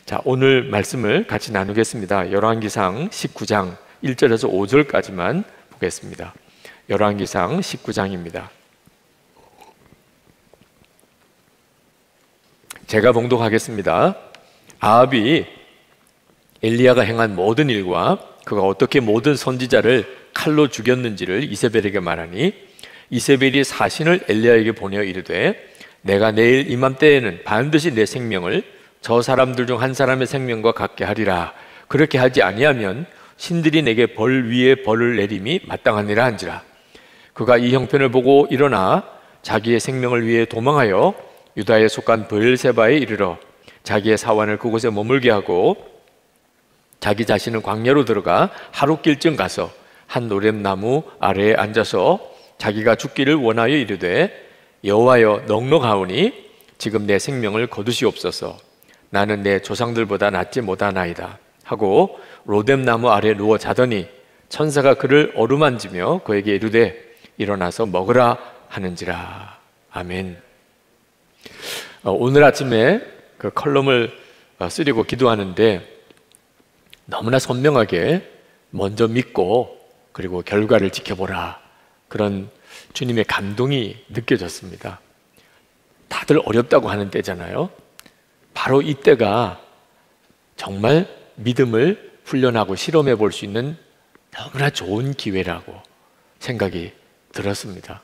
자, 오늘 말씀을 같이 나누겠습니다. 열왕기상 19장 1절에서 5절까지만 보겠습니다. 열왕기상 19장입니다. 제가 봉독하겠습니다. 아합이 엘리야가 행한 모든 일과 그가 어떻게 모든 선지자를 칼로 죽였는지를 이세벨에게 말하니, 이세벨이 사신을 엘리야에게 보내어 이르되, 내가 내일 이맘때에는 반드시 내 생명을 저 사람들 중 한 사람의 생명과 같게 하리라. 그렇게 하지 아니하면 신들이 내게 벌 위에 벌을 내림이 마땅하니라 한지라. 그가 이 형편을 보고 일어나 자기의 생명을 위해 도망하여 유다에 속한 브엘세바에 이르러 자기의 사환을 그곳에 머물게 하고, 자기 자신은 광야로 들어가 하룻길쯤 가서 한 노랫나무 아래에 앉아서 자기가 죽기를 원하여 이르되, 여호와여, 넉넉하오니 지금 내 생명을 거두시옵소서. 나는 내 조상들보다 낫지 못하나이다 하고 로뎀나무 아래 누워 자더니 천사가 그를 어루만지며 그에게 이르되 일어나서 먹으라 하는지라. 아멘. 오늘 아침에 그 컬럼을 쓰려고 기도하는데 너무나 선명하게 먼저 믿고 그리고 결과를 지켜보라, 그런 주님의 감동이 느껴졌습니다. 다들 어렵다고 하는 때잖아요. 바로 이때가 정말 믿음을 훈련하고 실험해 볼 수 있는 너무나 좋은 기회라고 생각이 들었습니다.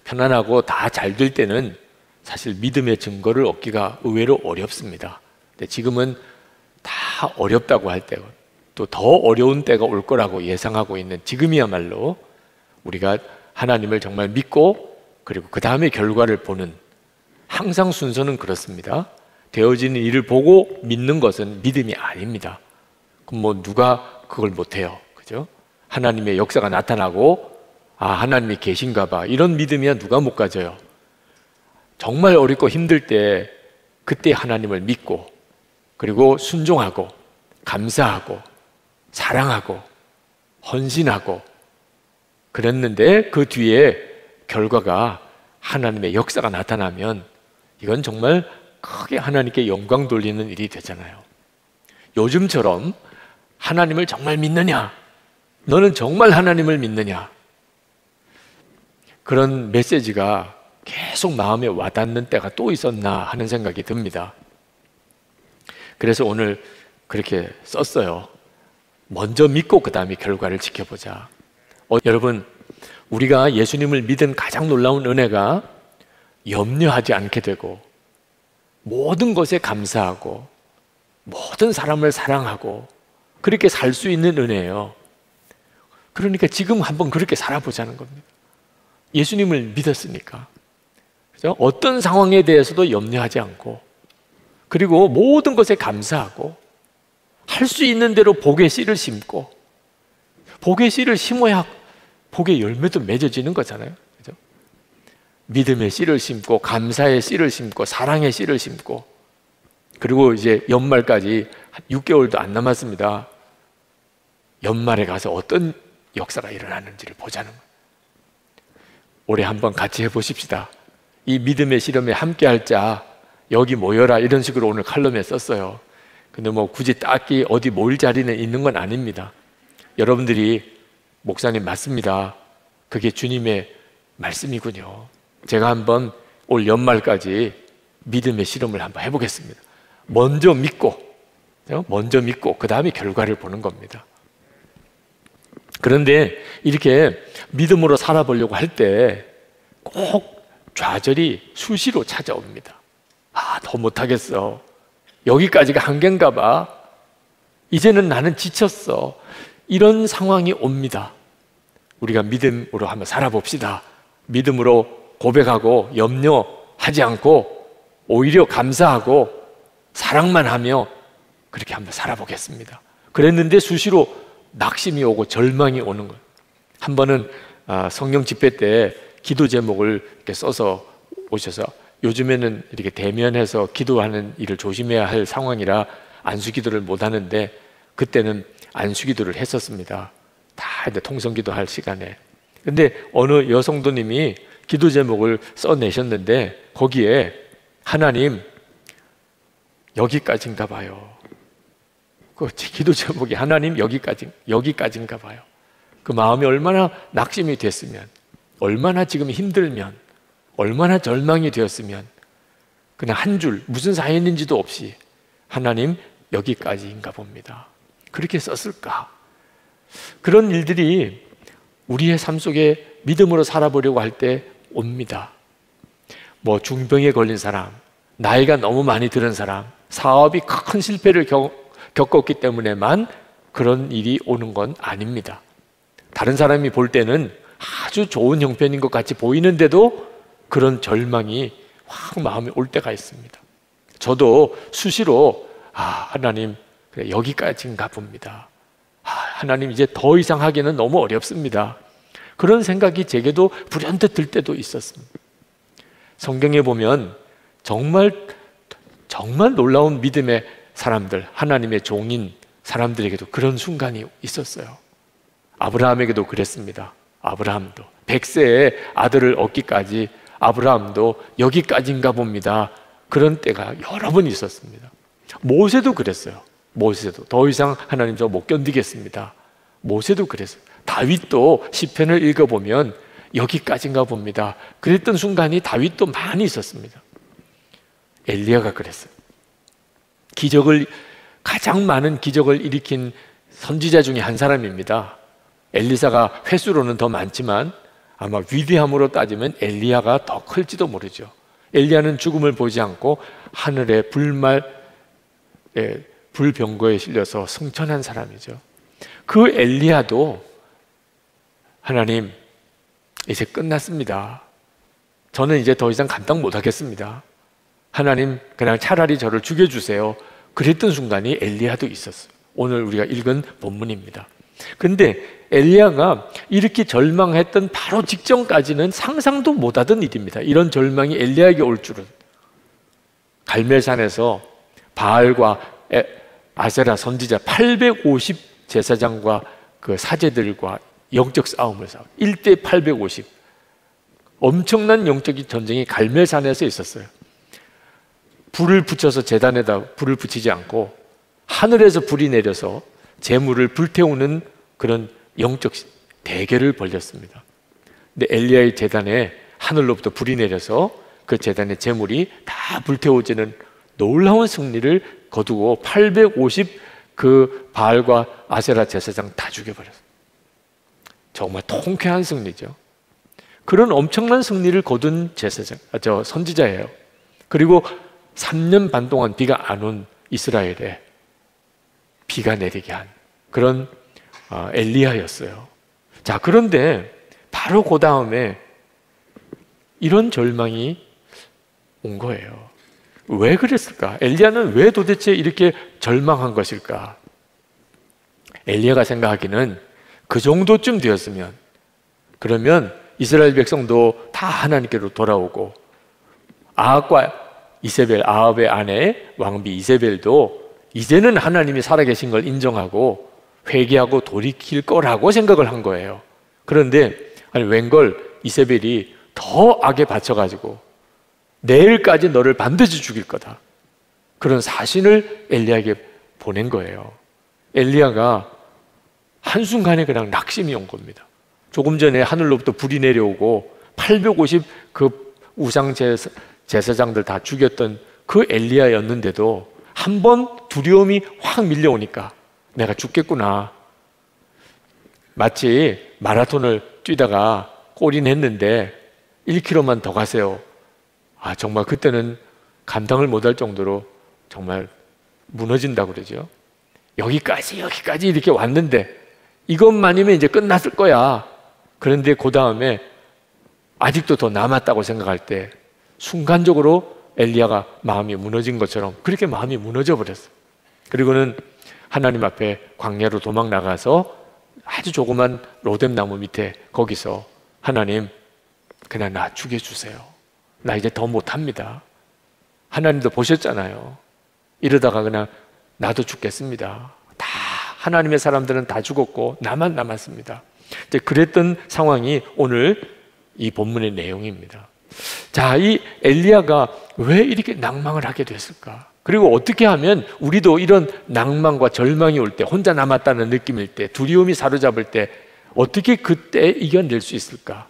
편안하고 다 잘 될 때는 사실 믿음의 증거를 얻기가 의외로 어렵습니다. 근데 지금은 다 어렵다고 할 때고 또 더 어려운 때가 올 거라고 예상하고 있는 지금이야말로 우리가 하나님을 정말 믿고 그리고 그 다음에 결과를 보는, 항상 순서는 그렇습니다. 되어지는 일을 보고 믿는 것은 믿음이 아닙니다. 그럼 뭐 누가 그걸 못해요, 그죠? 하나님의 역사가 나타나고 아, 하나님이 계신가 봐, 이런 믿음이야 누가 못 가져요. 정말 어렵고 힘들 때 그때 하나님을 믿고 그리고 순종하고 감사하고 사랑하고 헌신하고 그랬는데 그 뒤에 결과가 하나님의 역사가 나타나면 이건 정말 크게 하나님께 영광 돌리는 일이 되잖아요. 요즘처럼 하나님을 정말 믿느냐? 너는 정말 하나님을 믿느냐? 그런 메시지가 계속 마음에 와닿는 때가 또 있었나 하는 생각이 듭니다. 그래서 오늘 그렇게 썼어요. 먼저 믿고 그 다음에 결과를 지켜보자. 여러분, 우리가 예수님을 믿은 가장 놀라운 은혜가 염려하지 않게 되고 모든 것에 감사하고 모든 사람을 사랑하고 그렇게 살 수 있는 은혜예요. 그러니까 지금 한번 그렇게 살아보자는 겁니다. 예수님을 믿었으니까, 그죠? 어떤 상황에 대해서도 염려하지 않고 그리고 모든 것에 감사하고 할 수 있는 대로 복의 씨를 심고, 복의 씨를 심어야 복의 열매도 맺어지는 거잖아요, 그죠? 믿음의 씨를 심고 감사의 씨를 심고 사랑의 씨를 심고, 그리고 이제 연말까지 6개월도 안 남았습니다. 연말에 가서 어떤 역사가 일어나는지를 보자는 거예요. 올해 한번 같이 해보십시다. 이 믿음의 실험에 함께할 자 여기 모여라, 이런 식으로 오늘 칼럼에 썼어요. 근데 뭐 굳이 딱히 어디 모일 자리는 있는 건 아닙니다. 여러분들이 목사님 맞습니다, 그게 주님의 말씀이군요, 제가 한번 올 연말까지 믿음의 실험을 한번 해보겠습니다. 먼저 믿고 그 다음에 결과를 보는 겁니다. 그런데 이렇게 믿음으로 살아보려고 할 때 꼭 좌절이 수시로 찾아옵니다. 아, 더 못하겠어, 여기까지가 한계인가 봐, 이제는 나는 지쳤어, 이런 상황이 옵니다. 우리가 믿음으로 한번 살아봅시다. 믿음으로 고백하고 염려하지 않고 오히려 감사하고 사랑만 하며 그렇게 한번 살아보겠습니다. 그랬는데 수시로 낙심이 오고 절망이 오는 거예요. 한 번은 성령 집회 때 기도 제목을 이렇게 써서 오셔서, 요즘에는 이렇게 대면해서 기도하는 일을 조심해야 할 상황이라 안수기도를 못 하는데 그때는 안수기도를 했었습니다. 다 이제 통성기도 할 시간에. 근데 어느 여성도님이 기도 제목을 써내셨는데 거기에 하나님, 여기까지인가 봐요. 그 기도 제목이 하나님 여기까지인가 봐요. 그 마음이 얼마나 낙심이 됐으면, 얼마나 지금 힘들면, 얼마나 절망이 되었으면 그냥 한 줄 무슨 사연인지도 없이 하나님 여기까지인가 봅니다. 그렇게 썼을까? 그런 일들이 우리의 삶 속에 믿음으로 살아보려고 할 때 옵니다. 뭐 중병에 걸린 사람, 나이가 너무 많이 들은 사람, 사업이 큰 실패를 겪었기 때문에만 그런 일이 오는 건 아닙니다. 다른 사람이 볼 때는 아주 좋은 형편인 것 같이 보이는데도 그런 절망이 확 마음에 올 때가 있습니다. 저도 수시로 하나님 그래, 여기까지인가 봅니다. 하나님 이제 더 이상 하기는 너무 어렵습니다. 그런 생각이 제게도 불현듯 들 때도 있었습니다. 성경에 보면 정말 놀라운 믿음의 사람들, 하나님의 종인 사람들에게도 그런 순간이 있었어요. 아브라함에게도 그랬습니다. 아브라함도 100세에 아들을 얻기까지 아브라함도 여기까지인가 봅니다. 그런 때가 여러 번 있었습니다. 모세도 그랬어요. 모세도 더 이상 하나님 저 못 견디겠습니다. 모세도 그랬어요. 다윗도 시편을 읽어보면 여기까지인가 봅니다. 그랬던 순간이 다윗도 많이 있었습니다. 엘리야가 그랬어요. 가장 많은 기적을 일으킨 선지자 중에 한 사람입니다. 엘리사가 횟수로는 더 많지만 아마 위대함으로 따지면 엘리야가 더 클지도 모르죠. 엘리야는 죽음을 보지 않고 하늘의 불병거에 실려서 승천한 사람이죠. 그 엘리야도 하나님 이제 끝났습니다. 저는 이제 더 이상 감당 못하겠습니다. 하나님 그냥 차라리 저를 죽여주세요. 그랬던 순간이 엘리야도 있었어요. 오늘 우리가 읽은 본문입니다. 근데 엘리야가 이렇게 절망했던 바로 직전까지는 상상도 못하던 일입니다. 이런 절망이 엘리야에게 올 줄은. 갈멜산에서 바알과 아세라 선지자 850 제사장과 그 사제들과 영적 싸움을 싸워 1대 850 엄청난 영적인 전쟁이 갈멜산에서 있었어요. 불을 붙여서 제단에다 불을 붙이지 않고 하늘에서 불이 내려서 재물을 불태우는 그런 영적 대결을 벌였습니다. 근데 엘리야의 제단에 하늘로부터 불이 내려서 그 제단의 재물이 다 불태워지는 놀라운 승리를 거두고 850 그 바알과 아세라 제사장 다 죽여버렸어요. 정말 통쾌한 승리죠. 그런 엄청난 승리를 거둔 선지자예요. 그리고 3년 반 동안 비가 안 온 이스라엘에 비가 내리게 한 그런 엘리야였어요. 자, 그런데 바로 그 다음에 이런 절망이 온 거예요. 왜 그랬을까? 엘리야는 왜 도대체 이렇게 절망한 것일까? 엘리야가 생각하기는 그 정도쯤 되었으면, 그러면 이스라엘 백성도 다 하나님께로 돌아오고 아합의 아내 왕비 이세벨도 이제는 하나님이 살아계신 걸 인정하고 회개하고 돌이킬 거라고 생각을 한 거예요. 그런데 웬걸 이세벨이 더 악에 받쳐가지고 내일까지 너를 반드시 죽일 거다, 그런 사신을 엘리야에게 보낸 거예요. 엘리야가 한순간에 그냥 낙심이 온 겁니다. 조금 전에 하늘로부터 불이 내려오고 850 그 우상 제사장들 다 죽였던 그 엘리야였는데도 한 번 두려움이 확 밀려오니까 내가 죽겠구나. 마치 마라톤을 뛰다가 골인했는데 1km만 더 가세요. 정말 그때는 감당을 못할 정도로 정말 무너진다고 그러죠. 여기까지 이렇게 왔는데 이것만이면 이제 끝났을 거야. 그런데 그 다음에 아직도 더 남았다고 생각할 때 순간적으로 엘리야가 마음이 무너진 것처럼 그렇게 마음이 무너져 버렸어요. 그리고는 하나님 앞에 광야로 도망 나가서 아주 조그만 로뎀 나무 밑에 거기서 하나님 그냥 나 죽여주세요. 나 이제 더 못합니다. 하나님도 보셨잖아요. 이러다가 그냥 나도 죽겠습니다. 다 하나님의 사람들은 다 죽었고 나만 남았습니다. 이제 그랬던 상황이 오늘 이 본문의 내용입니다. 자, 이 엘리야가 왜 이렇게 낭망을 하게 됐을까? 그리고 어떻게 하면 우리도 이런 낭만과 절망이 올 때, 혼자 남았다는 느낌일 때, 두려움이 사로잡을 때 어떻게 그때 이겨낼 수 있을까?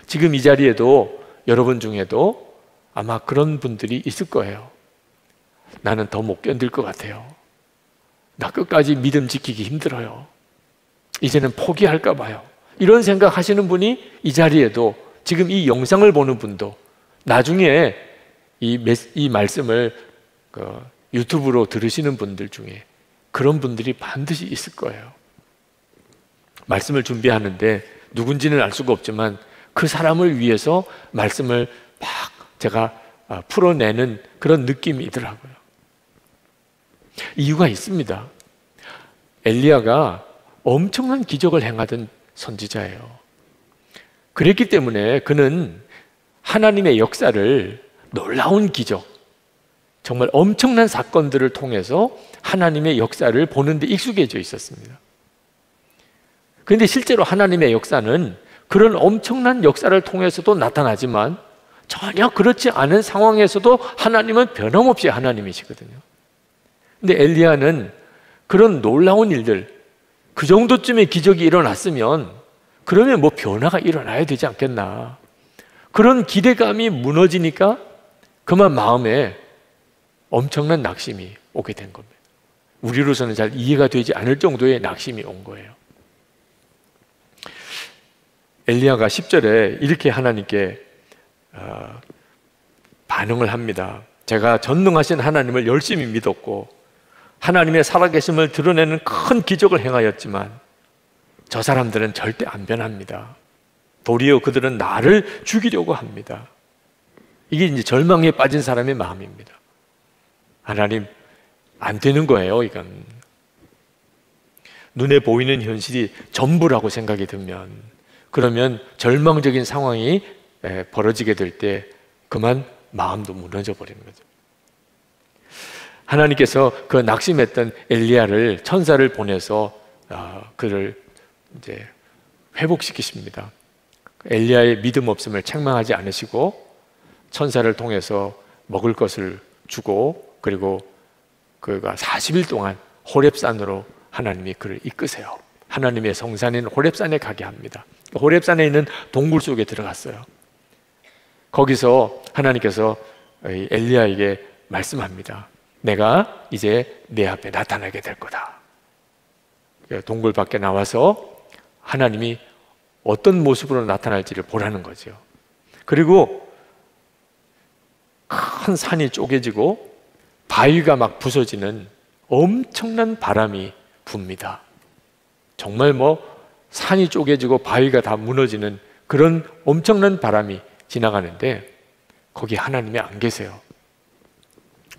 지금 이 자리에도 여러분 중에도 아마 그런 분들이 있을 거예요. 나는 더 못 견딜 것 같아요. 나 끝까지 믿음 지키기 힘들어요. 이제는 포기할까 봐요. 이런 생각 하시는 분이 이 자리에도, 지금 이 영상을 보는 분도, 나중에 이 말씀을 유튜브로 들으시는 분들 중에 그런 분들이 반드시 있을 거예요. 말씀을 준비하는데 누군지는 알 수가 없지만 그 사람을 위해서 말씀을 막 제가 풀어내는 그런 느낌이더라고요. 이유가 있습니다. 엘리야가 엄청난 기적을 행하던 선지자예요. 그랬기 때문에 그는 하나님의 역사를, 놀라운 기적, 정말 엄청난 사건들을 통해서 하나님의 역사를 보는 데 익숙해져 있었습니다. 그런데 실제로 하나님의 역사는 그런 엄청난 역사를 통해서도 나타나지만 전혀 그렇지 않은 상황에서도 하나님은 변함없이 하나님이시거든요. 근데 엘리야는 그런 놀라운 일들, 그 정도쯤의 기적이 일어났으면 그러면 뭐 변화가 일어나야 되지 않겠나, 그런 기대감이 무너지니까 그만 마음에 엄청난 낙심이 오게 된 겁니다. 우리로서는 잘 이해가 되지 않을 정도의 낙심이 온 거예요. 엘리야가 10절에 이렇게 하나님께 반응을 합니다. 제가 전능하신 하나님을 열심히 믿었고 하나님의 살아계심을 드러내는 큰 기적을 행하였지만 저 사람들은 절대 안 변합니다. 도리어 그들은 나를 죽이려고 합니다. 이게 이제 절망에 빠진 사람의 마음입니다. 하나님, 안 되는 거예요, 이건. 눈에 보이는 현실이 전부라고 생각이 들면, 그러면 절망적인 상황이 벌어지게 될 때 그만 마음도 무너져 버리는 거죠. 하나님께서 그 낙심했던 엘리야를, 천사를 보내서 그를 이제 회복시키십니다. 엘리야의 믿음 없음을 책망하지 않으시고 천사를 통해서 먹을 것을 주고, 그리고 그가 40일 동안 호렙산으로 하나님이 그를 이끄세요. 하나님의 성산인 호렙산에 가게 합니다. 호렙산에 있는 동굴 속에 들어갔어요. 거기서 하나님께서 엘리야에게 말씀합니다. 내가 이제 내 앞에 나타나게 될 거다. 동굴 밖에 나와서 하나님이 어떤 모습으로 나타날지를 보라는 거죠. 그리고 큰 산이 쪼개지고 바위가 막 부서지는 엄청난 바람이 붑니다. 정말 뭐 산이 쪼개지고 바위가 다 무너지는 그런 엄청난 바람이 지나가는데 거기 하나님이 안 계세요.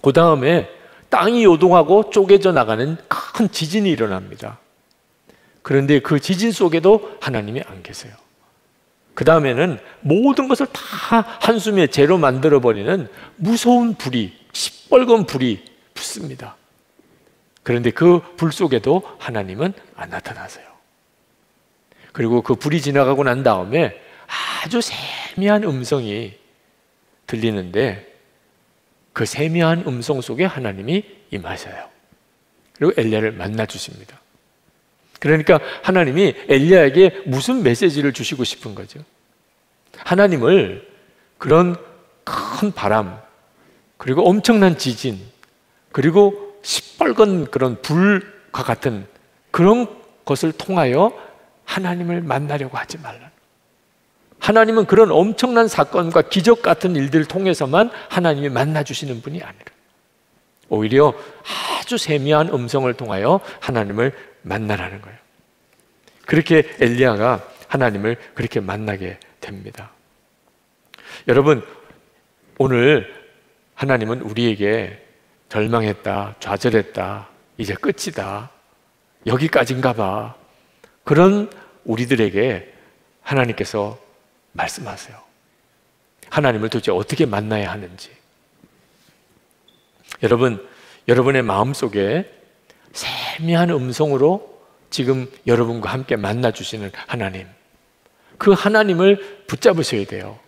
그 다음에 땅이 요동하고 쪼개져 나가는 큰 지진이 일어납니다. 그런데 그 지진 속에도 하나님이 안 계세요. 그 다음에는 모든 것을 다 한숨에 재로 만들어버리는 무서운 불이, 시뻘건 불이 붙습니다. 그런데 그 불 속에도 하나님은 안 나타나세요. 그리고 그 불이 지나가고 난 다음에 아주 세미한 음성이 들리는데 그 세미한 음성 속에 하나님이 임하셔요. 그리고 엘리야를 만나 주십니다. 그러니까 하나님이 엘리야에게 무슨 메시지를 주시고 싶은 거죠? 하나님을 그런 큰 바람, 그리고 엄청난 지진, 그리고 시뻘건 그런 불과 같은 그런 것을 통하여 하나님을 만나려고 하지 말라. 하나님은 그런 엄청난 사건과 기적 같은 일들을 통해서만 하나님이 만나주시는 분이 아니라 오히려 아주 세미한 음성을 통하여 하나님을 만나라는 거예요. 그렇게 엘리야가 하나님을 그렇게 만나게 됩니다. 여러분, 오늘 하나님은 우리에게 절망했다, 좌절했다, 이제 끝이다, 여기까지인가 봐, 그런 우리들에게 하나님께서 말씀하세요. 하나님을 도대체 어떻게 만나야 하는지. 여러분, 여러분의 마음속에 세미한 음성으로 지금 여러분과 함께 만나주시는 하나님, 그 하나님을 붙잡으셔야 돼요.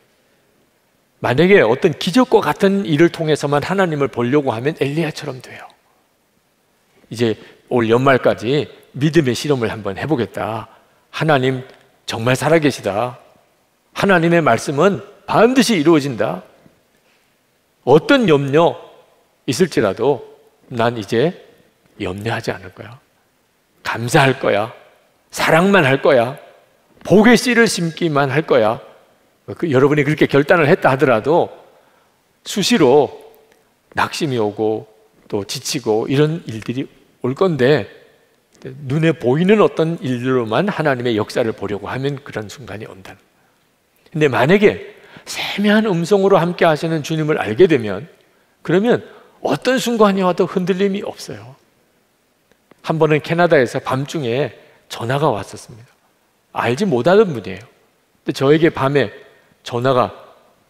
만약에 어떤 기적과 같은 일을 통해서만 하나님을 보려고 하면 엘리야처럼 돼요. 이제 올 연말까지 믿음의 실험을 한번 해보겠다. 하나님 정말 살아계시다. 하나님의 말씀은 반드시 이루어진다. 어떤 염려 있을지라도 난 이제 염려하지 않을 거야. 감사할 거야. 사랑만 할 거야. 복의 씨를 심기만 할 거야. 여러분이 그렇게 결단을 했다 하더라도 수시로 낙심이 오고 또 지치고 이런 일들이 올 건데, 눈에 보이는 어떤 일로만 하나님의 역사를 보려고 하면 그런 순간이 온다. 근데 만약에 세미한 음성으로 함께 하시는 주님을 알게 되면, 그러면 어떤 순간이 와도 흔들림이 없어요. 한 번은 캐나다에서 밤중에 전화가 왔었습니다. 알지 못하던 분이에요. 근데 저에게 밤에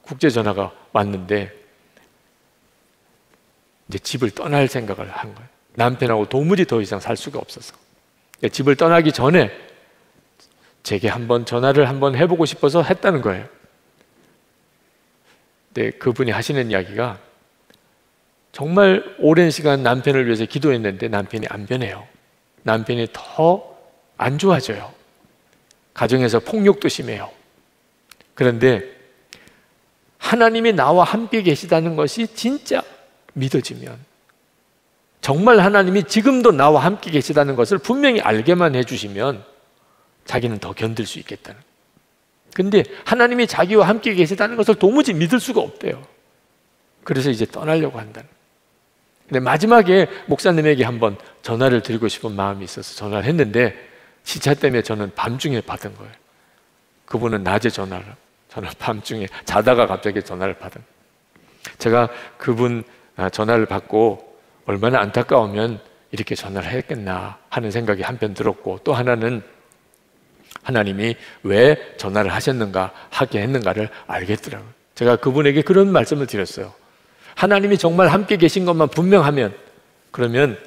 국제 전화가 왔는데 이제 집을 떠날 생각을 한 거예요. 남편하고 도무지 더 이상 살 수가 없어서. 집을 떠나기 전에 제게 한번 전화를 한번 해보고 싶어서 했다는 거예요. 근데 그분이 하시는 이야기가, 정말 오랜 시간 남편을 위해서 기도했는데 남편이 안 변해요. 남편이 더 안 좋아져요. 가정에서 폭력도 심해요. 그런데 하나님이 나와 함께 계시다는 것이 진짜 믿어지면, 정말 하나님이 지금도 나와 함께 계시다는 것을 분명히 알게만 해주시면 자기는 더 견딜 수 있겠다는. 근데 하나님이 자기와 함께 계시다는 것을 도무지 믿을 수가 없대요. 그래서 이제 떠나려고 한다는. 근데 마지막에 목사님에게 한번 전화를 드리고 싶은 마음이 있어서 전화를 했는데, 시차 때문에 저는 밤중에 받은 거예요. 그분은 낮에 전화를, 저는 밤중에 자다가 갑자기 전화를 받은. 제가 그분 전화를 받고 얼마나 안타까우면 이렇게 전화를 했겠나 하는 생각이 한편 들었고, 또 하나는 하나님이 왜 전화를 하셨는가, 하게 했는가를 알겠더라고요. 제가 그분에게 그런 말씀을 드렸어요. 하나님이 정말 함께 계신 것만 분명하면 그러면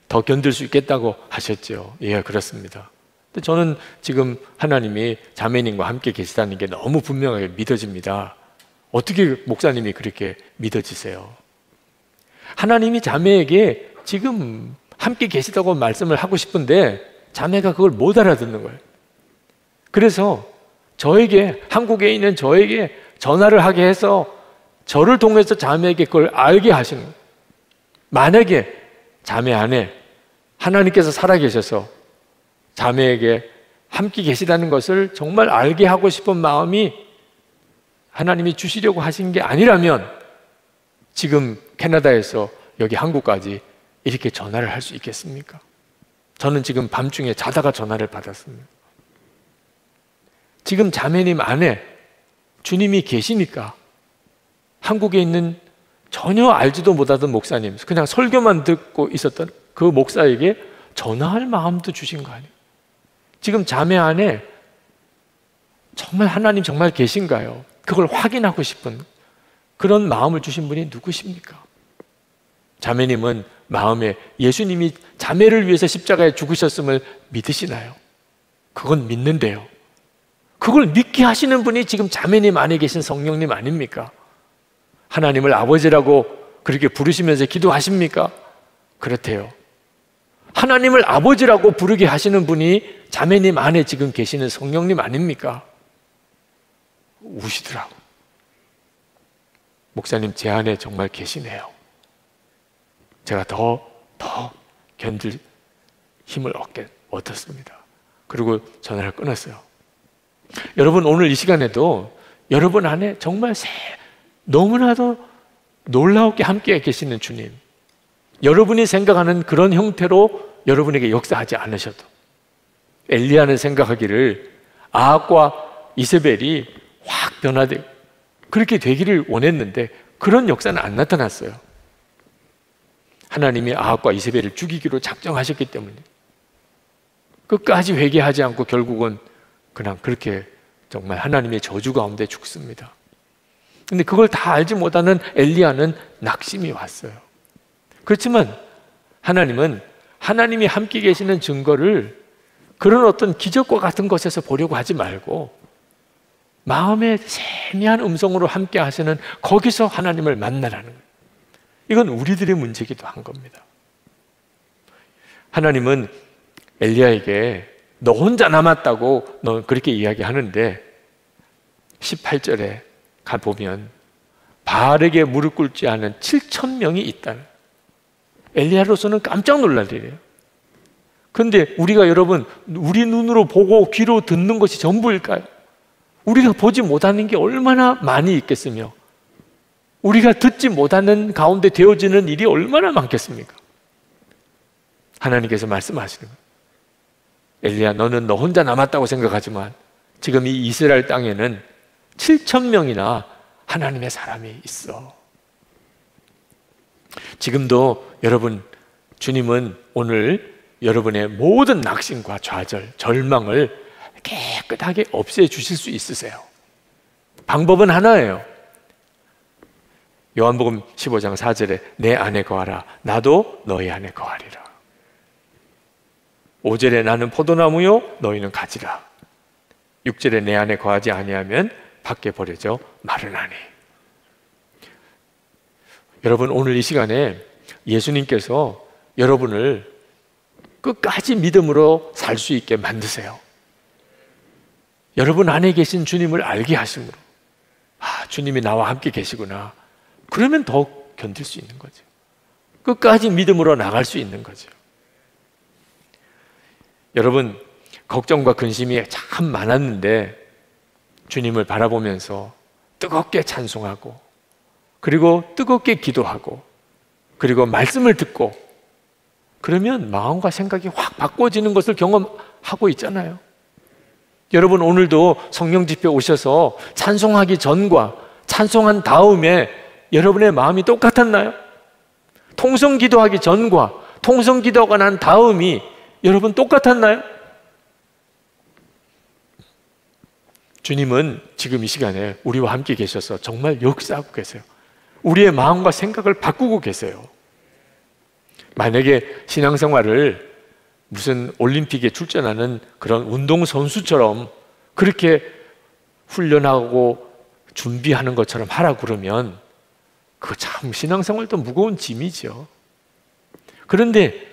더 견딜 수 있겠다고 하셨죠. 예, 그렇습니다. 근데 저는 지금 하나님이 자매님과 함께 계시다는 게 너무 분명하게 믿어집니다. 어떻게 목사님이 그렇게 믿어지세요? 하나님이 자매에게 지금 함께 계시다고 말씀을 하고 싶은데 자매가 그걸 못 알아듣는 거예요. 그래서 저에게, 한국에 있는 저에게 전화를 하게 해서 저를 통해서 자매에게 그걸 알게 하시는 거예요. 만약에 자매 안에 하나님께서 살아계셔서 자매에게 함께 계시다는 것을 정말 알게 하고 싶은 마음이 하나님이 주시려고 하신 게 아니라면 지금 캐나다에서 여기 한국까지 이렇게 전화를 할 수 있겠습니까? 저는 지금 밤중에 자다가 전화를 받았습니다. 지금 자매님 안에 주님이 계시니까 한국에 있는 전혀 알지도 못하던 목사님, 그냥 설교만 듣고 있었던 그 목사에게 전화할 마음도 주신 거 아니에요? 지금 자매 안에 정말 하나님 정말 계신가요? 그걸 확인하고 싶은 그런 마음을 주신 분이 누구십니까? 자매님은 마음에 예수님이 자매를 위해서 십자가에 죽으셨음을 믿으시나요? 그건 믿는데요. 그걸 믿게 하시는 분이 지금 자매님 안에 계신 성령님 아닙니까? 하나님을 아버지라고 그렇게 부르시면서 기도하십니까? 그렇대요. 하나님을 아버지라고 부르게 하시는 분이 자매님 안에 지금 계시는 성령님 아닙니까? 우시더라고. 목사님 제 안에 정말 계시네요. 제가 더 견딜 힘을 얻었습니다. 그리고 전화를 끊었어요. 여러분, 오늘 이 시간에도 여러분 안에 정말 너무나도 놀라웠게 함께 계시는 주님, 여러분이 생각하는 그런 형태로 여러분에게 역사하지 않으셔도, 엘리야는 생각하기를 아합과 이세벨이 확 변화되고 그렇게 되기를 원했는데 그런 역사는 안 나타났어요. 하나님이 아합과 이세벨을 죽이기로 작정하셨기 때문에 끝까지 회개하지 않고 결국은 그냥 그렇게 정말 하나님의 저주 가운데 죽습니다. 근데 그걸 다 알지 못하는 엘리야는 낙심이 왔어요. 그렇지만 하나님은 하나님이 함께 계시는 증거를 그런 어떤 기적과 같은 것에서 보려고 하지 말고 마음에 세미한 음성으로 함께 하시는 거기서 하나님을 만나라는 거예요. 이건 우리들의 문제이기도 한 겁니다. 하나님은 엘리야에게 너 혼자 남았다고 너 그렇게 이야기하는데 18절에 가보면 바알에게 무릎 꿇지 않은 7,000명이 있다는, 엘리야로서는 깜짝 놀랄 일이에요. 그런데 우리가 여러분, 우리 눈으로 보고 귀로 듣는 것이 전부일까요? 우리가 보지 못하는 게 얼마나 많이 있겠으며 우리가 듣지 못하는 가운데 되어지는 일이 얼마나 많겠습니까? 하나님께서 말씀하시는 거예요. 엘리야, 너는 너 혼자 남았다고 생각하지만 지금 이 이스라엘 땅에는 7,000명이나 하나님의 사람이 있어. 지금도 여러분, 주님은 오늘 여러분의 모든 낙심과 좌절, 절망을 깨끗하게 없애주실 수 있으세요. 방법은 하나예요. 요한복음 15장 4절에 내 안에 거하라 나도 너희 안에 거하리라. 5절에 나는 포도나무요 너희는 가지라. 6절에 내 안에 거하지 아니하면 밖에 버려져 마르나니. 여러분, 오늘 이 시간에 예수님께서 여러분을 끝까지 믿음으로 살 수 있게 만드세요. 여러분 안에 계신 주님을 알게 하심으로, 아, 주님이 나와 함께 계시구나. 그러면 더 견딜 수 있는 거죠. 끝까지 믿음으로 나갈 수 있는 거죠. 여러분, 걱정과 근심이 참 많았는데 주님을 바라보면서 뜨겁게 찬송하고, 그리고 뜨겁게 기도하고, 그리고 말씀을 듣고, 그러면 마음과 생각이 확 바꿔지는 것을 경험하고 있잖아요. 여러분, 오늘도 성령 집회 오셔서 찬송하기 전과 찬송한 다음에 여러분의 마음이 똑같았나요? 통성 기도하기 전과 통성 기도가 난 다음이 여러분 똑같았나요? 주님은 지금 이 시간에 우리와 함께 계셔서 정말 역사하고 계세요. 우리의 마음과 생각을 바꾸고 계세요. 만약에 신앙생활을 무슨 올림픽에 출전하는 그런 운동선수처럼 그렇게 훈련하고 준비하는 것처럼 하라 그러면 그거 참 신앙생활도 무거운 짐이죠. 그런데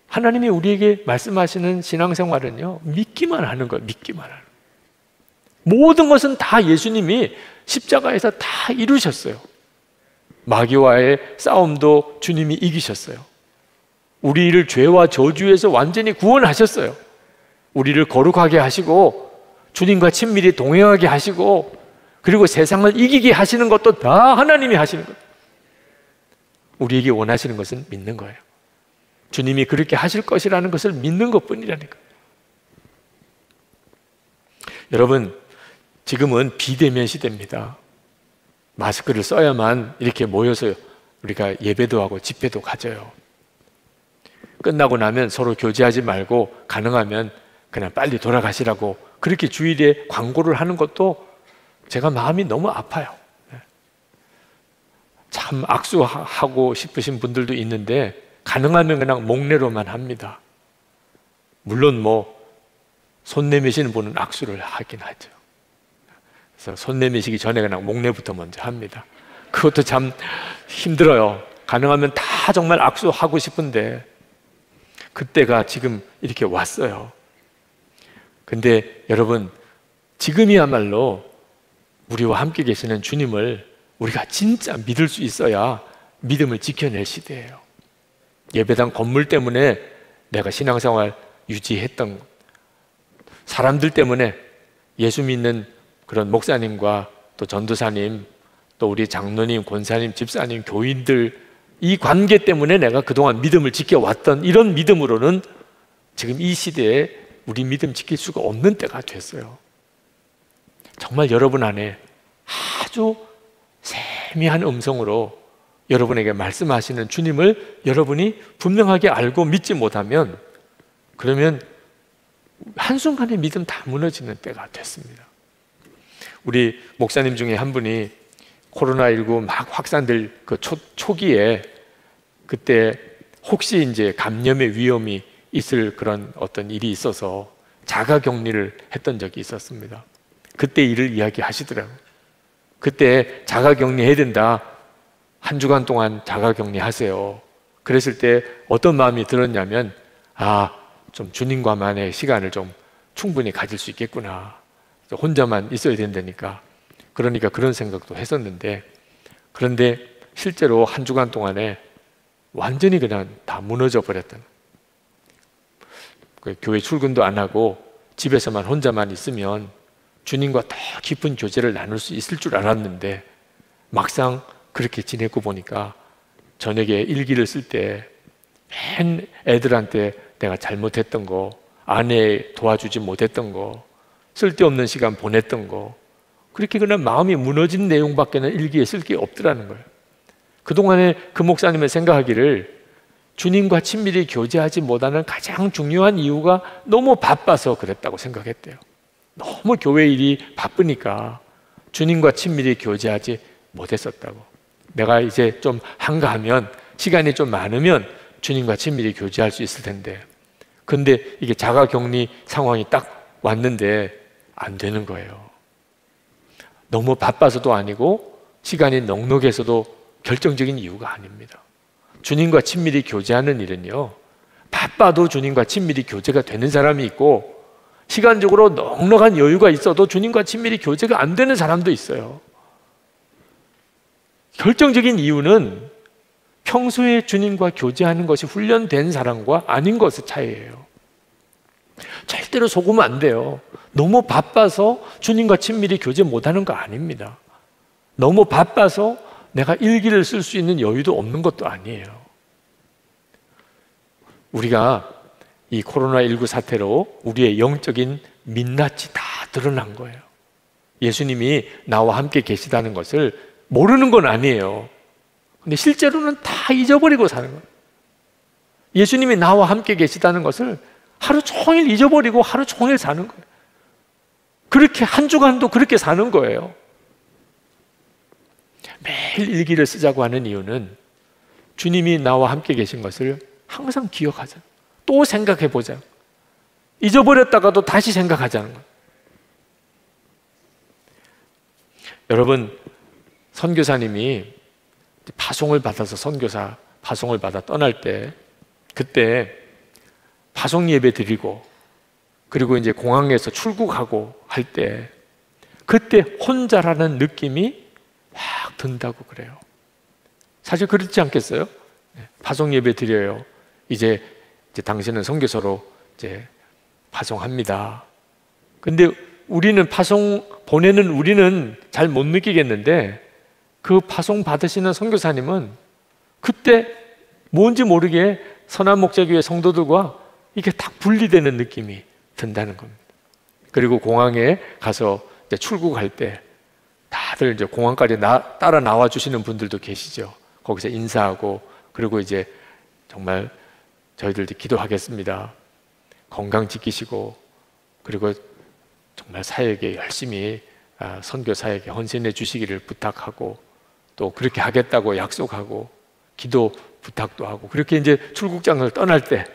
하나님이 우리에게 말씀하시는 신앙생활은요, 믿기만 하는 거예요. 믿기만 하는 거예요. 모든 것은 다 예수님이 십자가에서 다 이루셨어요. 마귀와의 싸움도 주님이 이기셨어요. 우리를 죄와 저주에서 완전히 구원하셨어요. 우리를 거룩하게 하시고 주님과 친밀히 동행하게 하시고, 그리고 세상을 이기게 하시는 것도 다 하나님이 하시는 거예요. 우리에게 원하시는 것은 믿는 거예요. 주님이 그렇게 하실 것이라는 것을 믿는 것뿐이라니까. 여러분, 지금은 비대면 시대입니다. 마스크를 써야만 이렇게 모여서 우리가 예배도 하고 집회도 가져요. 끝나고 나면 서로 교제하지 말고 가능하면 그냥 빨리 돌아가시라고 그렇게 주일에 광고를 하는 것도 제가 마음이 너무 아파요. 참 악수하고 싶으신 분들도 있는데 가능하면 그냥 목례로만 합니다. 물론 손 내미시는 분은 악수를 하긴 하죠. 그래서 손 내미시기 전에 그냥 목례부터 먼저 합니다. 그것도 참 힘들어요. 가능하면 다 정말 악수하고 싶은데 그때가 지금 이렇게 왔어요. 근데 여러분, 지금이야말로 우리와 함께 계시는 주님을 우리가 진짜 믿을 수 있어야 믿음을 지켜낼 시대예요. 예배당 건물 때문에 내가 신앙생활 유지했던, 사람들 때문에 예수 믿는 그런 목사님과 또 전도사님, 또 우리 장로님, 권사님, 집사님, 교인들, 이 관계 때문에 내가 그동안 믿음을 지켜왔던 이런 믿음으로는 지금 이 시대에 우리 믿음 지킬 수가 없는 때가 됐어요. 정말 여러분 안에 아주 세미한 음성으로 여러분에게 말씀하시는 주님을 여러분이 분명하게 알고 믿지 못하면, 그러면 한순간에 믿음 다 무너지는 때가 됐습니다. 우리 목사님 중에 한 분이 코로나19 막 확산될 그 초기에, 그때 혹시 이제 감염의 위험이 있을 그런 어떤 일이 있어서 자가 격리를 했던 적이 있었습니다. 그때 일을 이야기하시더라고요. 그때 자가격리 해야 된다. 한 주간 동안 자가격리 하세요. 그랬을 때 어떤 마음이 들었냐면, 좀 주님과만의 시간을 좀 충분히 가질 수 있겠구나. 혼자만 있어야 된다니까. 그러니까 그런 생각도 했었는데, 그런데 실제로 한 주간 동안에 완전히 그냥 다 무너져 버렸던, 교회 출근도 안 하고 집에서만 혼자만 있으면 주님과 더 깊은 교제를 나눌 수 있을 줄 알았는데, 막상 그렇게 지내고 보니까 저녁에 일기를 쓸 때 맨 애들한테 내가 잘못했던 거, 아내 도와주지 못했던 거, 쓸데없는 시간 보냈던 거, 그렇게 그냥 마음이 무너진 내용밖에는 일기에 쓸 게 없더라는 거예요. 그동안에 그 목사님의 생각하기를 주님과 친밀히 교제하지 못하는 가장 중요한 이유가 너무 바빠서 그랬다고 생각했대요. 너무 교회 일이 바쁘니까 주님과 친밀히 교제하지 못했었다고. 내가 이제 좀 한가하면, 시간이 좀 많으면 주님과 친밀히 교제할 수 있을 텐데, 근데 이게 자가격리 상황이 딱 왔는데 안 되는 거예요. 너무 바빠서도 아니고 시간이 넉넉해서도 결정적인 이유가 아닙니다. 주님과 친밀히 교제하는 일은요, 바빠도 주님과 친밀히 교제가 되는 사람이 있고, 시간적으로 넉넉한 여유가 있어도 주님과 친밀히 교제가 안 되는 사람도 있어요. 결정적인 이유는 평소에 주님과 교제하는 것이 훈련된 사람과 아닌 것의 차이예요. 절대로 속으면 안 돼요. 너무 바빠서 주님과 친밀히 교제 못하는 거 아닙니다. 너무 바빠서 내가 일기를 쓸 수 있는 여유도 없는 것도 아니에요. 우리가 이 코로나19 사태로 우리의 영적인 민낯이 다 드러난 거예요. 예수님이 나와 함께 계시다는 것을 모르는 건 아니에요. 근데 실제로는 다 잊어버리고 사는 거예요. 예수님이 나와 함께 계시다는 것을 하루 종일 잊어버리고 하루 종일 사는 거예요. 그렇게 한 주간도 그렇게 사는 거예요. 매일 일기를 쓰자고 하는 이유는 주님이 나와 함께 계신 것을 항상 기억하자, 또 생각해보자, 잊어버렸다가도 다시 생각하자는 거예요. 여러분, 선교사님이 파송을 받아서 선교사 파송을 받아 떠날 때, 그때 파송 예배 드리고 그리고 이제 공항에서 출국하고 할 때, 그때 혼자라는 느낌이 확 든다고 그래요. 사실 그렇지 않겠어요? 파송 예배 드려요. 이제 당신은 선교사로 이제 파송합니다. 근데 우리는 파송 보내는 우리는 잘 못 느끼겠는데, 그 파송 받으시는 선교사님은 그때 뭔지 모르게 선한목자교회 성도들과 이게 딱 분리되는 느낌이 든다는 겁니다. 그리고 공항에 가서 이제 출국할 때 다들 이제 공항까지 따라 나와 주시는 분들도 계시죠. 거기서 인사하고, 그리고 이제 정말 저희들도 기도하겠습니다, 건강 지키시고, 그리고 정말 사역에 열심히 선교 사역에 헌신해 주시기를 부탁하고, 또 그렇게 하겠다고 약속하고 기도 부탁도 하고, 그렇게 이제 출국장을 떠날 때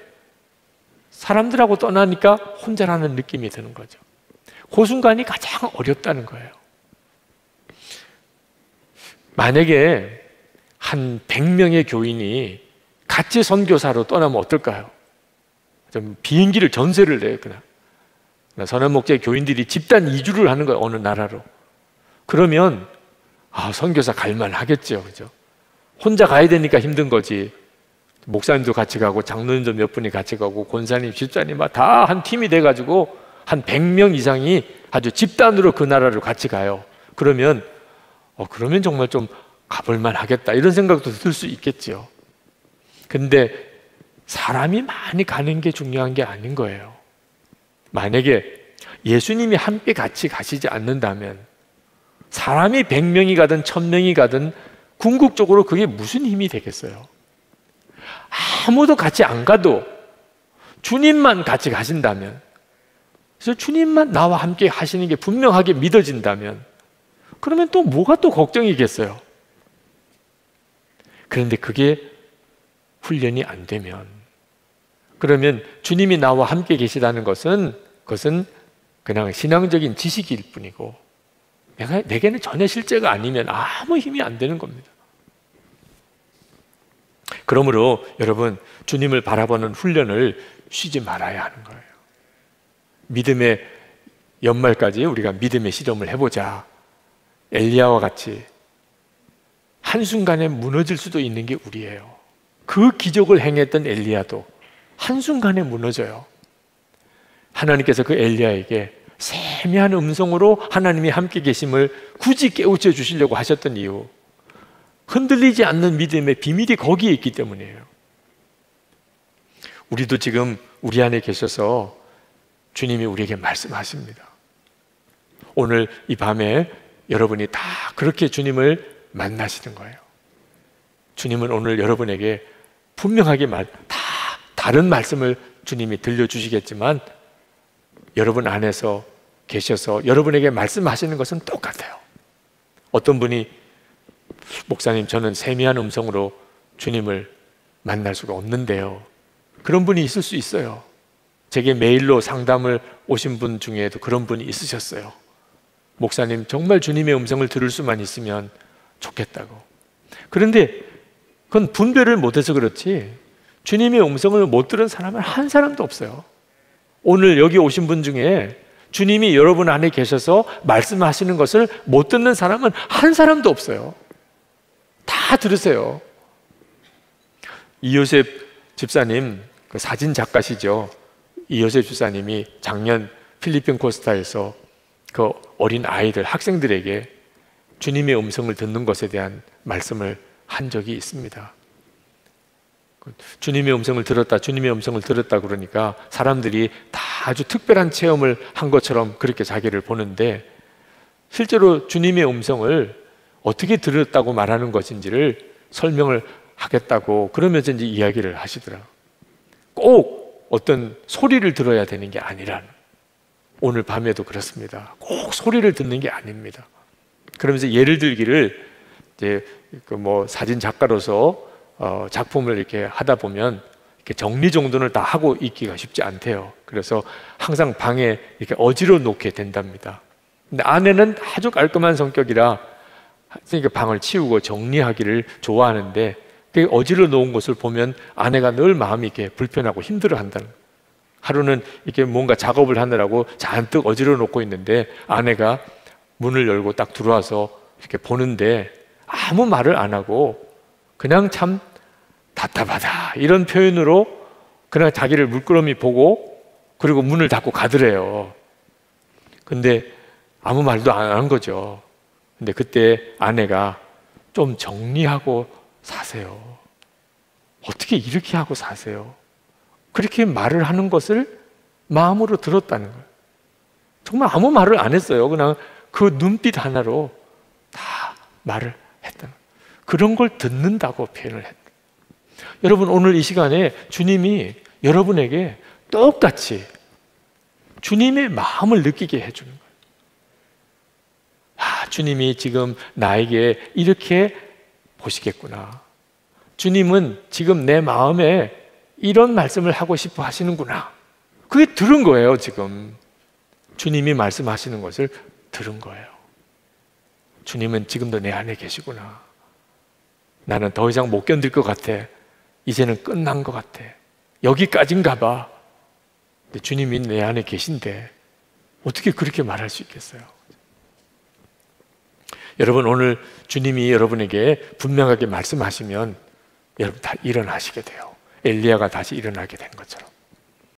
사람들하고 떠나니까 혼자라는 느낌이 드는 거죠. 그 순간이 가장 어렵다는 거예요. 만약에 한 100명의 교인이 같이 선교사로 떠나면 어떨까요? 좀 비행기를 전세를 내요. 그냥 선한목자의 교인들이 집단 이주를 하는 거예요, 어느 나라로. 그러면 선교사 갈만 하겠죠, 그죠? 혼자 가야 되니까 힘든 거지. 목사님도 같이 가고 장로님도 몇 분이 같이 가고 권사님, 집사님 다 한 팀이 돼가지고 한 100명 이상이 아주 집단으로 그 나라를 같이 가요. 그러면 정말 좀 가볼만 하겠다, 이런 생각도 들 수 있겠죠. 근데 사람이 많이 가는 게 중요한 게 아닌 거예요. 만약에 예수님이 함께 같이 가시지 않는다면 사람이 100명이 가든 1000명이 가든 궁극적으로 그게 무슨 힘이 되겠어요? 아무도 같이 안 가도 주님만 같이 가신다면, 그래서 주님만 나와 함께 하시는 게 분명하게 믿어진다면, 그러면 또 뭐가 또 걱정이겠어요? 그런데 그게 훈련이 안 되면, 그러면 주님이 나와 함께 계시다는 것은 그것은 그냥 신앙적인 지식일 뿐이고, 내게는 전혀 실제가 아니면 아무 힘이 안 되는 겁니다. 그러므로 여러분, 주님을 바라보는 훈련을 쉬지 말아야 하는 거예요. 믿음의 연말까지 우리가 믿음의 실험을 해보자. 엘리야와 같이 한순간에 무너질 수도 있는 게 우리예요. 그 기적을 행했던 엘리야도 한순간에 무너져요. 하나님께서 그 엘리야에게 세미한 음성으로 하나님이 함께 계심을 굳이 깨우쳐 주시려고 하셨던 이유, 흔들리지 않는 믿음의 비밀이 거기에 있기 때문이에요. 우리도 지금 우리 안에 계셔서 주님이 우리에게 말씀하십니다. 오늘 이 밤에 여러분이 다 그렇게 주님을 만나시는 거예요. 주님은 오늘 여러분에게 분명하게 다 다른 말씀을 주님이 들려주시겠지만 여러분 안에서 계셔서 여러분에게 말씀하시는 것은 똑같아요. 어떤 분이 목사님, 저는 세미한 음성으로 주님을 만날 수가 없는데요. 그런 분이 있을 수 있어요. 제게 메일로 상담을 오신 분 중에도 그런 분이 있으셨어요. 목사님, 정말 주님의 음성을 들을 수만 있으면 좋겠다고. 그런데 그건 분별을 못해서 그렇지 주님의 음성을 못 들은 사람은 한 사람도 없어요. 오늘 여기 오신 분 중에 주님이 여러분 안에 계셔서 말씀하시는 것을 못 듣는 사람은 한 사람도 없어요. 다 들으세요. 이요셉 집사님, 그 사진 작가시죠. 이요셉 집사님이 작년 필리핀 코스타에서 그 어린 아이들, 학생들에게 주님의 음성을 듣는 것에 대한 말씀을 한 적이 있습니다. 주님의 음성을 들었다, 주님의 음성을 들었다 그러니까 사람들이 다 아주 특별한 체험을 한 것처럼 그렇게 자기를 보는데 실제로 주님의 음성을 어떻게 들었다고 말하는 것인지를 설명을 하겠다고 그러면서 이제 이야기를 하시더라. 꼭 어떤 소리를 들어야 되는 게 아니라는, 오늘 밤에도 그렇습니다. 꼭 소리를 듣는 게 아닙니다. 그러면서 예를 들기를 이제 그 뭐 사진 작가로서 작품을 이렇게 하다 보면 이렇게 정리정돈을 다 하고 있기가 쉽지 않대요. 그래서 항상 방에 이렇게 어지러 놓게 된답니다. 근데 아내는 아주 깔끔한 성격이라 그러니까 방을 치우고 정리하기를 좋아하는데 그 어지러 놓은 것을 보면 아내가 늘 마음이 이렇게 불편하고 힘들어 한다는 거예요. 하루는 이렇게 뭔가 작업을 하느라고 잔뜩 어지러 놓고 있는데 아내가 문을 열고 딱 들어와서 이렇게 보는데 아무 말을 안 하고 그냥 참 답답하다 이런 표현으로 그냥 자기를 물끄러미 보고 그리고 문을 닫고 가더래요. 근데 아무 말도 안 한 거죠. 근데 그때 아내가 좀 정리하고 사세요. 어떻게 이렇게 하고 사세요? 그렇게 말을 하는 것을 마음으로 들었다는 거예요. 정말 아무 말을 안 했어요. 그냥 그 눈빛 하나로 다 말을 했다는 거예요. 그런 걸 듣는다고 표현을 했다. 여러분, 오늘 이 시간에 주님이 여러분에게 똑같이 주님의 마음을 느끼게 해주는 거예요. 아, 주님이 지금 나에게 이렇게 보시겠구나. 주님은 지금 내 마음에 이런 말씀을 하고 싶어 하시는구나. 그게 들은 거예요. 지금 주님이 말씀하시는 것을 들은 거예요. 주님은 지금도 내 안에 계시구나. 나는 더 이상 못 견딜 것 같아. 이제는 끝난 것 같아. 여기까지인가 봐. 근데 주님이 내 안에 계신데 어떻게 그렇게 말할 수 있겠어요? 여러분, 오늘 주님이 여러분에게 분명하게 말씀하시면 여러분 다 일어나시게 돼요. 엘리야가 다시 일어나게 된 것처럼.